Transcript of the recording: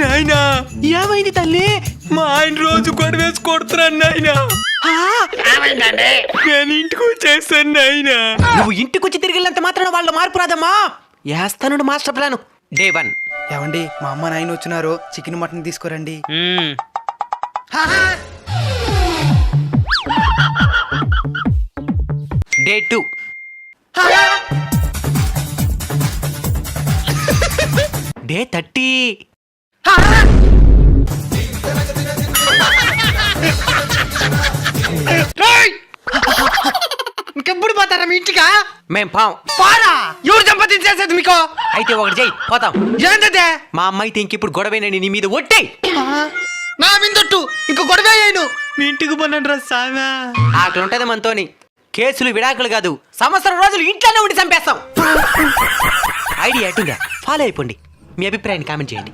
నాయనా ఏమైంది తల్లి? మా ఆయన రోజు గొడవేసి కొడుతున్నాను నాయనా. నేను ఇంటికి వచ్చేస్తాను నాయనా. నువ్వు ఇంటికొచ్చి తిరిగి వెళ్ళినంత మాత్రాన వాళ్ళ మార్పు రాదమ్మా. వేస్తాను మాస్టర్ ప్లాన్. డే 1. ఏమండి మా అమ్మ నాయన వచ్చినారు, చికెన్ మటన్ తీసుకురండి. డే 2. డే 30. ఇంకెప్పుడు పోతారా మీ ఇంటికా? మేం పాం. పారా ఎవరు సంపాదించేసేది మీకు? అయితే ఒకటి చెయ్యి, పోతాం. ఏంటదే? మా అమ్మాయితే ఇంకిప్పుడు గొడవేనని నీ మీద ఒట్టే. నా విందొట్టు ఇంకో గొడవ అయ్యాను. మీ ఇంటికి పోనండి రా సామె. అట్లుంటది మనతోని. కేసులు విడాకులు కాదు, సంవత్సరం రోజులు ఇంట్లోనే ఉండి చంపేస్తాం. ఐడియా ఎటుగా ఫాలో అయిపోండి. మీ అభిప్రాయాన్ని కామెంట్ చేయండి.